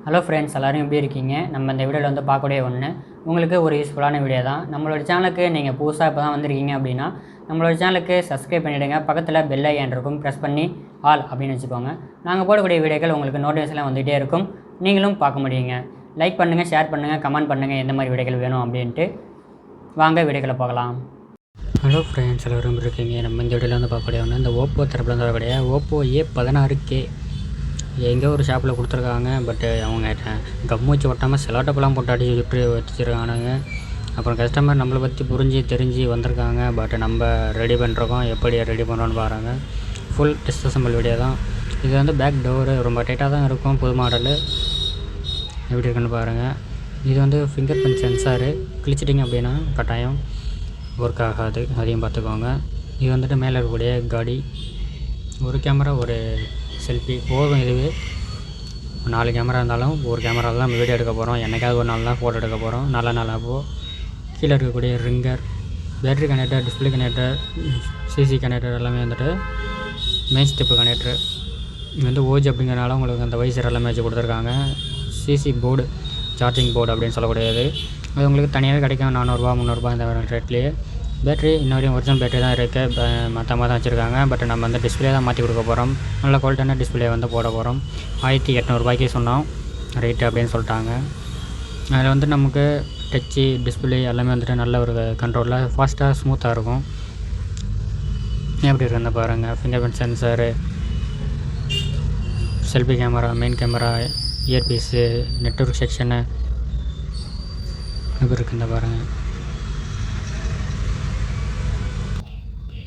Hello friends, எல்லோரும் எப்படி இருக்கீங்க? நம்ம இந்த வீடியோவில் வந்து பார்க்கக்கூடிய ஒன்று உங்களுக்கு ஒரு யூஸ்ஃபுல்லான வீடியோ தான். நம்மளோட சேனலுக்கு நீங்கள் புதுசாக இப்போ தான் வந்திருக்கீங்க அப்படின்னா நம்மளோட சேனலுக்கு சப்ஸ்கிரைப் பண்ணிவிடுங்க. பக்கத்தில் பெல் ஐக்கான் இருக்கும், ப்ரெஸ் பண்ணி ஆல் அப்படின்னு வச்சுக்கோங்க. நாங்கள் போடக்கூடிய வீடியோக்கள் உங்களுக்கு நோட்டிஃபிகேஷன்லாம் வந்துகிட்டே இருக்கும், நீங்களும் பார்க்க முடியுங்க. லைக் பண்ணுங்கள், ஷேர் பண்ணுங்கள், கமெண்ட் பண்ணுங்கள் எந்த மாதிரி வீடியோக்கள் வேணும் அப்படின்ட்டு. வாங்க வீடியோக்களை பார்க்கலாம். ஹலோ ஃப்ரெண்ட்ஸ், எல்லோரும் இருக்கீங்க. நம்ம இந்த வீடியோவில் வந்து பார்க்கக்கூடிய ஒன்று இந்த ஓப்போ தரப்பில் வந்து வரக்கூடிய ஓப்போ A16K எங்கே ஒரு ஷாப்பில் கொடுத்துருக்காங்க. பட்டு அவங்க கம்மு வச்சு ஒட்டாமல் செலோட்டப்பெல்லாம் போட்டு அடிச்சு விட்டு வச்சுருக்கானுங்க. அப்புறம் கஸ்டமர் நம்மளை பற்றி புரிஞ்சு தெரிஞ்சு வந்திருக்காங்க. பட் நம்ம ரெடி பண்ணுறோம், எப்படி ரெடி பண்ணுறோன்னு பாருங்க. ஃபுல் டிஸ்அசம்பிள் வீடியோ தான் இது. வந்து பேக் டோரு ரொம்ப டைட்டாக தான் இருக்கும். புது மாடலு எப்படி இருக்குன்னு பாருங்கள். இது வந்து ஃபிங்கர் பிரிண்ட் சென்சாரு, கிழிச்சிட்டிங்க அப்படின்னா கட்டாயம் ஒர்க் ஆகாது, அதையும் பார்த்துக்கோங்க. இது வந்துட்டு மேலே இருக்கக்கூடிய காடி, ஒரு கேமரா ஒரு செல்ஃபி போதும். இதுவே 4 கேமரா இருந்தாலும் ஒரு கேமராவில் தான் வீடியோ எடுக்க போகிறோம். என்னைக்காவது ஒரு நாள் தான் ஃபோட்டோ எடுக்க போகிறோம். நல்ல நாளாகவோ. கீழே இருக்கக்கூடிய ringer, battery connector, display connector, CC connector எல்லாமே வந்துட்டு மெயின் ஸ்டெப்பு கனெக்டரு. இது வந்து ஓஜி அப்படிங்கிறனால உங்களுக்கு அந்த வைசர் எல்லாமே வச்சு கொடுத்துருக்காங்க. சிசி போர்டு, சார்ஜிங் போர்டு அப்படின்னு சொல்லக்கூடியது. அது உங்களுக்கு தனியாக கிடைக்கும். 400 300 இந்த ரேட்லேயே. பேட்ரி இன்ன வரையும் ஒரிஜினல் பேட்ரி தான் இருக்குது, மொத்தமாக தான் வச்சுருக்காங்க. பட் நம்ம வந்து டிஸ்பிளே தான் மாற்றி கொடுக்க போகிறோம். நல்ல குவாலிட்டியான டிஸ்பிளே வந்து போட போகிறோம். 1800 சொன்னோம் ரேட்டு அப்படின்னு சொல்லிட்டாங்க. அதில் வந்து நமக்கு டச்சு டிஸ்பிளே எல்லாமே வந்துட்டு நல்ல ஒரு கண்ட்ரோலில் ஃபாஸ்ட்டாக ஸ்மூத்தாக இருக்கும். எப்படி இருக்குன்னு பாருங்கள். Fingerprint sensor, selfie camera, main camera, earpiece, network section எப்படி இருக்குன்னு பாருங்கள்.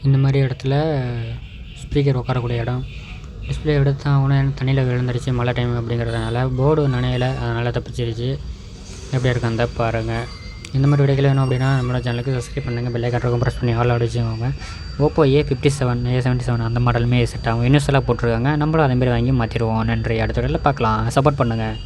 இந்த மாதிரி இடத்துல ஸ்பீக்கர் உட்காரக்கூடிய இடம். டிஸ்பிளே எடுத்து தான் தண்ணியில் விழுந்துருச்சு மழை டைம் அப்படிங்கிறதுனால. போர்டு நனையலை, அதனால் தப்பிச்சிருச்சு. எப்படி இருக்கு அந்த பாருங்கள். இந்த மாதிரி வீடியோக்கள் வேணும் அப்படின்னா நம்மளோட சேனலுக்கு சப்ஸ்கிரைப் பண்ணுங்கள். பெல் ஐக்கான் இருக்கும், ப்ரெஸ் பண்ணி ஆல் அடிச்சுக்கோங்க. ஓப்போ A57 அந்த மாடலுமே செட் ஆகும். இன்னும் சில போட்டிருக்காங்க. நம்மளும் அதேமாரி வாங்கி மாற்றிடுவோம். நன்றி. அடுத்த வீடியோவில் பார்க்கலாம். சப்போர்ட் பண்ணுங்கள்.